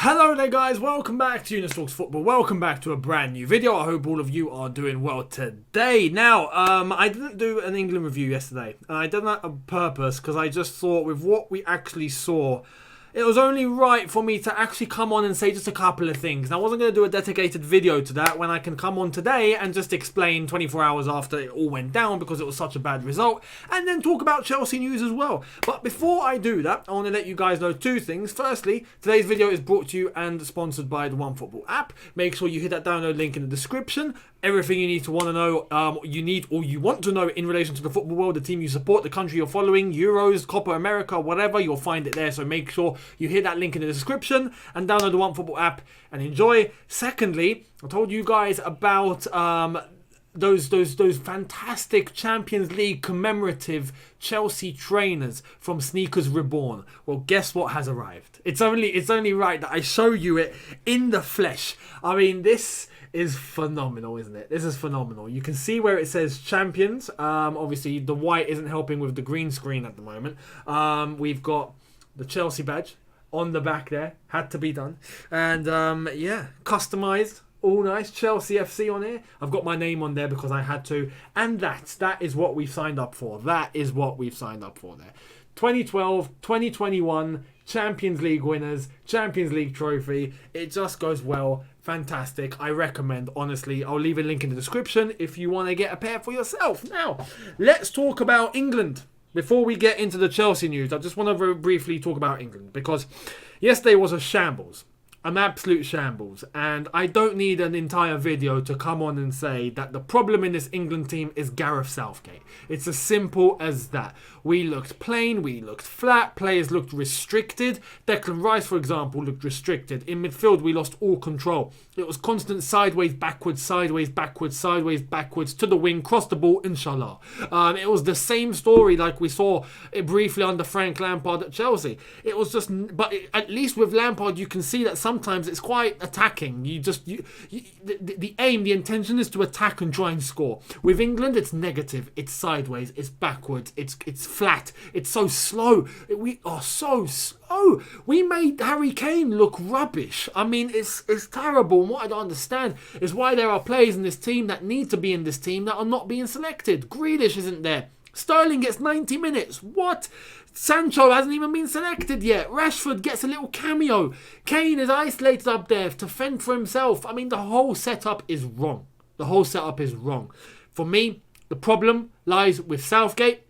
Hello there guys, welcome back to Younes Talks Football, welcome back to a brand new video. I hope all of you are doing well today. Now, I didn't do an England review yesterday, and I did that on purpose because I just thought with what we actually saw, it was only right for me to actually come on and say just a couple of things. And I wasn't going to do a dedicated video to that when I can come on today and just explain 24 hours after it all went down because it was such a bad result, and then talk about Chelsea news as well. But before I do that, I want to let you guys know two things. Firstly, today's video is brought to you and sponsored by the OneFootball app. Make sure you hit that download link in the description. Everything you need to want to know, you want to know in relation to the football world, the team you support, the country you're following, Euros, Copa America, whatever, you'll find it there. So make sure you hit that link in the description and download the OneFootball app and enjoy. Secondly, I told you guys about those fantastic Champions League commemorative Chelsea trainers from Sneakers Reborn. Well, guess what has arrived? It's only right that I show you it in the flesh. I mean, this is phenomenal, isn't it? This is phenomenal. You can see where it says champions. Obviously, the white isn't helping with the green screen at the moment. We've got the Chelsea badge on the back there. Had to be done. And yeah, customized. All nice. Chelsea FC on here. I've got my name on there because I had to. And that is what we've signed up for. That is what we've signed up for there. 2012, 2021, Champions League winners, Champions League trophy. It just goes well. Fantastic. I recommend, honestly. I'll leave a link in the description if you want to get a pair for yourself. Now, let's talk about England. Before we get into the Chelsea news, I just want to very briefly talk about England because yesterday was a shambles. An absolute shambles, and I don't need an entire video to come on and say that the problem in this England team is Gareth Southgate. It's as simple as that. We looked plain, we looked flat, players looked restricted. Declan Rice, for example, looked restricted. In midfield, we lost all control. It was constant sideways, backwards, sideways, backwards, sideways, backwards, to the wing, cross the ball, inshallah. It was the same story like we saw it briefly under Frank Lampard at Chelsea. It was just, but at least with Lampard, you can see that sometimes it's quite attacking. The aim, the intention is to attack and try and score. With England, it's negative, it's sideways, it's backwards, it's flat, it's so slow. We are so slow. We made Harry Kane look rubbish. I mean, it's terrible. And what I don't understand is why there are players in this team that need to be in this team that are not being selected. Grealish isn't there. Sterling gets 90 minutes. What? Sancho hasn't even been selected yet. Rashford gets a little cameo. Kane is isolated up there to fend for himself. I mean, the whole setup is wrong. The whole setup is wrong. For me, the problem lies with Southgate.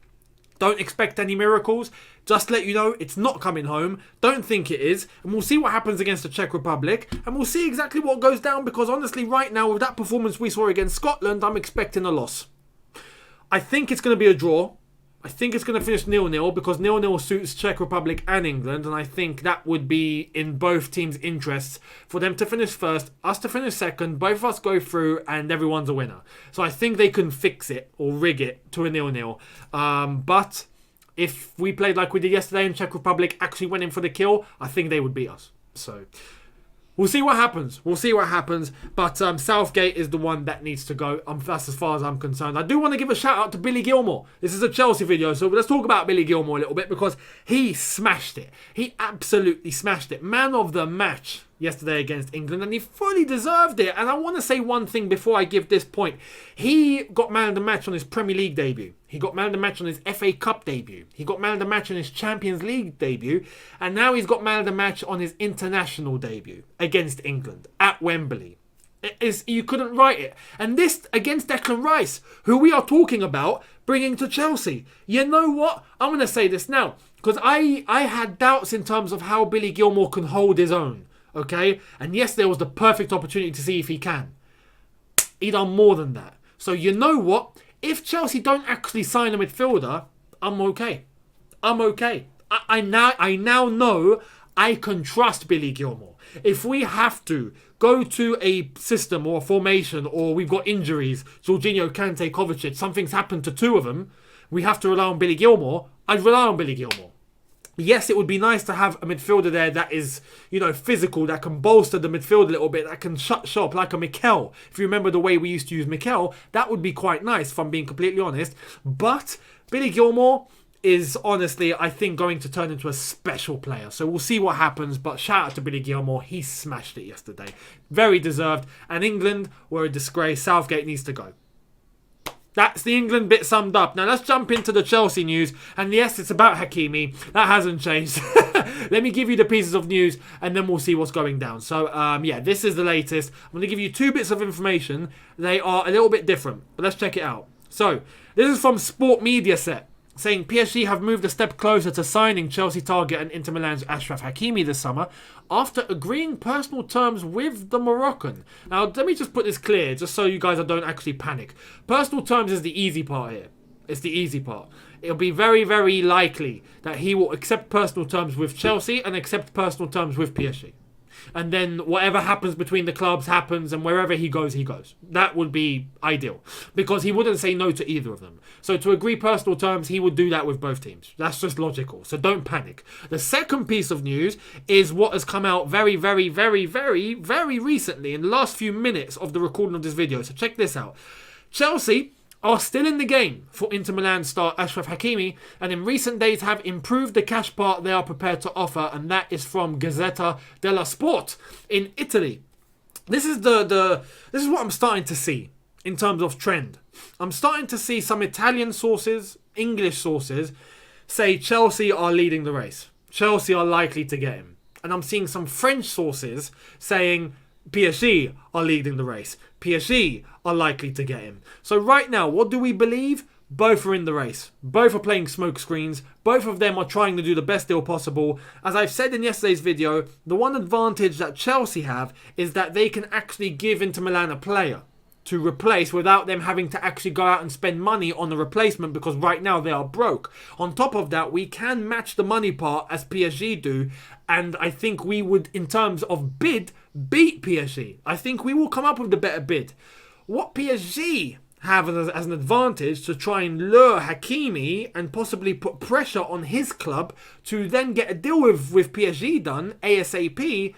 Don't expect any miracles. Just let you know, it's not coming home. Don't think it is. And we'll see what happens against the Czech Republic. And we'll see exactly what goes down. Because honestly, right now, with that performance we saw against Scotland, I'm expecting a loss. I think it's going to be a draw. I think it's going to finish 0-0 because 0-0 suits Czech Republic and England. And I think that would be in both teams' interests for them to finish first, us to finish second, both of us go through and everyone's a winner. So I think they can fix it or rig it to a 0-0. But if we played like we did yesterday and Czech Republic actually went in for the kill, I think they would beat us. So we'll see what happens. We'll see what happens. But Southgate is the one that needs to go. That's as far as I'm concerned. I do want to give a shout out to Billy Gilmour. This is a Chelsea video, so let's talk about Billy Gilmour a little bit because he smashed it. He absolutely smashed it. Man of the match yesterday against England, and he fully deserved it. And I want to say one thing before I give this point. He got man of the match on his Premier League debut. He got man of the match on his FA Cup debut. He got man of the match on his Champions League debut. And now he's got man of the match on his international debut against England at Wembley. You couldn't write it. And this against Declan Rice, who we are talking about bringing to Chelsea. You know what? I'm going to say this now because I had doubts in terms of how Billy Gilmour can hold his own. Okay? And yes, there was the perfect opportunity to see if he can. He done more than that. So you know what? If Chelsea don't actually sign a midfielder, I'm okay. I'm okay. I now know I can trust Billy Gilmour. If we have to go to a system or a formation or we've got injuries, Jorginho, Kante, Kovacic, something's happened to two of them, we have to rely on Billy Gilmour, I'd rely on Billy Gilmour. Yes, it would be nice to have a midfielder there that is, physical, that can bolster the midfield a little bit, that can shut shop like a Mikel. If you remember the way we used to use Mikel, that would be quite nice, if I'm being completely honest. But Billy Gilmour, is honestly, I think, going to turn into a special player. So we'll see what happens. But shout out to Billy Gilmore. He smashed it yesterday. Very deserved. And England were a disgrace. Southgate needs to go. That's the England bit summed up. Now let's jump into the Chelsea news. And yes, it's about Hakimi. That hasn't changed. Let me give you the pieces of news and then we'll see what's going down. So, yeah, this is the latest. I'm going to give you 2 bits of information. They are a little bit different, but let's check it out. So, this is from Sport Media Set, saying PSG have moved a step closer to signing Chelsea target and Inter Milan's Achraf Hakimi this summer after agreeing personal terms with the Moroccan. Now, let me just put this clear, just so you guys don't actually panic. Personal terms is the easy part here. It's the easy part. It'll be very, very likely that he will accept personal terms with Chelsea and accept personal terms with PSG. And then whatever happens between the clubs happens, and wherever he goes, he goes. That would be ideal, because he wouldn't say no to either of them. So to agree personal terms, he would do that with both teams. That's just logical, so don't panic. The second piece of news is what has come out very, very, very, very, very recently, in the last few minutes of the recording of this video. So check this out. Chelsea are still in the game for Inter Milan star Achraf Hakimi, and in recent days have improved the cash part they are prepared to offer, and that is from Gazzetta dello Sport in Italy. This is this is what I'm starting to see in terms of trend. I'm starting to see some Italian sources, English sources, say Chelsea are leading the race. Chelsea are likely to get him. And I'm seeing some French sources saying PSG are leading the race. PSG are likely to get him. So right now, what do we believe? Both are in the race. Both are playing smoke screens. Both of them are trying to do the best deal possible. As I've said in yesterday's video, the one advantage that Chelsea have is that they can actually give Inter Milan a player to replace without them having to actually go out and spend money on the replacement, because right now they are broke. On top of that, we can match the money part as PSG do, and I think we would, in terms of bid, beat PSG. I think we will come up with the better bid. What PSG have as an advantage to try and lure Hakimi and possibly put pressure on his club to then get a deal with PSG done ASAP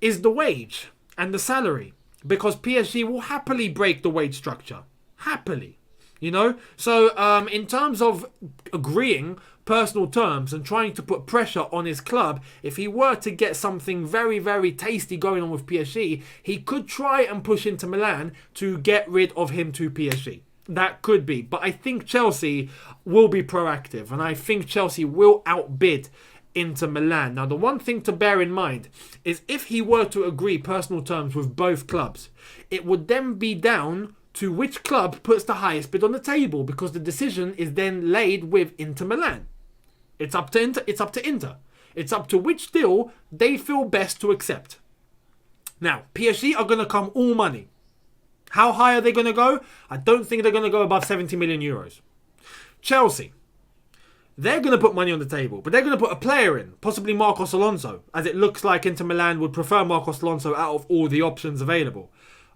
is the wage and the salary. Because PSG will happily break the wage structure. Happily. You know? So, in terms of agreeing personal terms and trying to put pressure on his club, if he were to get something very, very tasty going on with PSG, he could try and push into Milan to get rid of him to PSG. That could be. But I think Chelsea will be proactive. And I think Chelsea will outbid Inter Milan. Now, the one thing to bear in mind is if he were to agree personal terms with both clubs, it would then be down to which club puts the highest bid on the table, because the decision is then laid with Inter Milan. It's up to Inter. It's up to Inter. It's up to which deal they feel best to accept. Now, PSG are going to come all money. How high are they going to go? I don't think they're going to go above 70 million euros. Chelsea, they're going to put money on the table, but they're going to put a player in, possibly Marcos Alonso, as it looks like Inter Milan would prefer Marcos Alonso out of all the options available.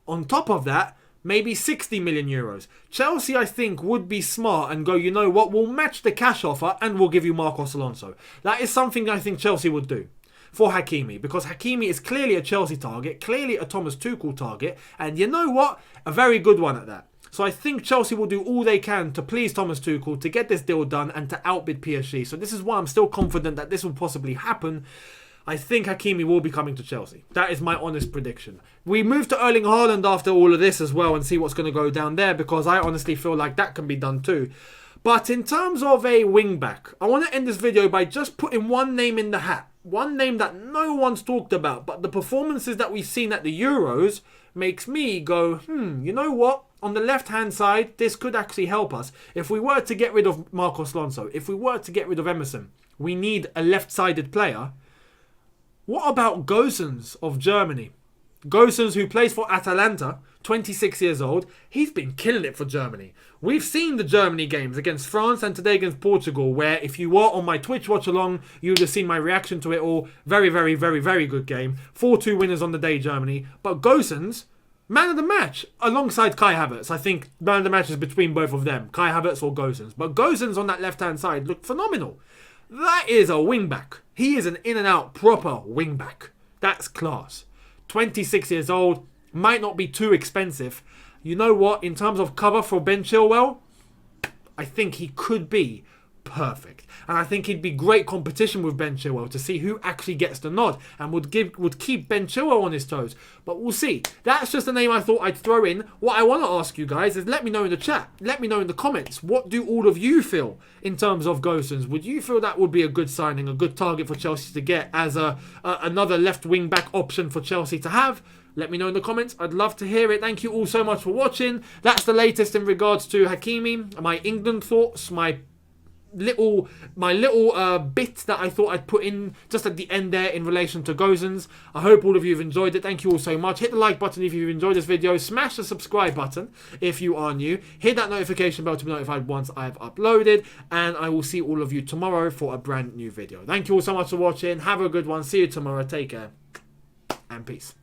On top of that, maybe 60 million euros. Chelsea, I think, would be smart and go, you know what, we'll match the cash offer and we'll give you Marcos Alonso. That is something I think Chelsea would do for Hakimi, because Hakimi is clearly a Chelsea target, clearly a Thomas Tuchel target, and you know what, a very good one at that. So I think Chelsea will do all they can to please Thomas Tuchel, to get this deal done and to outbid PSG. So this is why I'm still confident that this will possibly happen. I think Hakimi will be coming to Chelsea. That is my honest prediction. We move to Erling Haaland after all of this as well and see what's going to go down there, because I honestly feel like that can be done too. But in terms of a wing-back, I want to end this video by just putting one name in the hat. One name that no one's talked about, but the performances that we've seen at the Euros makes me go, you know what? On the left-hand side, this could actually help us. If we were to get rid of Marcos Alonso, if we were to get rid of Emerson, we need a left-sided player. What about Gosens of Germany? Gosens, who plays for Atalanta, 26 years old. He's been killing it for Germany. We've seen the Germany games against France and today against Portugal, where if you were on my Twitch watch along, you would have seen my reaction to it all. Very, very, very, very good game. 4-2 winners on the day, Germany. But Gosens, man of the match, alongside Kai Havertz. I think man of the match is between both of them, Kai Havertz or Gosens. But Gosens on that left-hand side looked phenomenal. That is a wing-back. He is an in-and-out proper wing-back. That's class. 26 years old, might not be too expensive. You know what? In terms of cover for Ben Chilwell, I think he could be perfect. And I think he'd be great competition with Ben Chilwell to see who actually gets the nod and would keep Ben Chilwell on his toes. But we'll see. That's just a name I thought I'd throw in. What I want to ask you guys is let me know in the chat. Let me know in the comments. What do all of you feel in terms of Gosens? Would you feel that would be a good signing, a good target for Chelsea to get as another left wing back option for Chelsea to have? Let me know in the comments. I'd love to hear it. Thank you all so much for watching. That's the latest in regards to Hakimi, my England thoughts, my little bit that I thought I'd put in just at the end there in relation to Gosens. I hope all of you have enjoyed it. Thank you all so much. Hit the like button if you've enjoyed this video. Smash the subscribe button if you are new. Hit that notification bell to be notified once I've uploaded. And I will see all of you tomorrow for a brand new video. Thank you all so much for watching. Have a good one. See you tomorrow. Take care. And peace.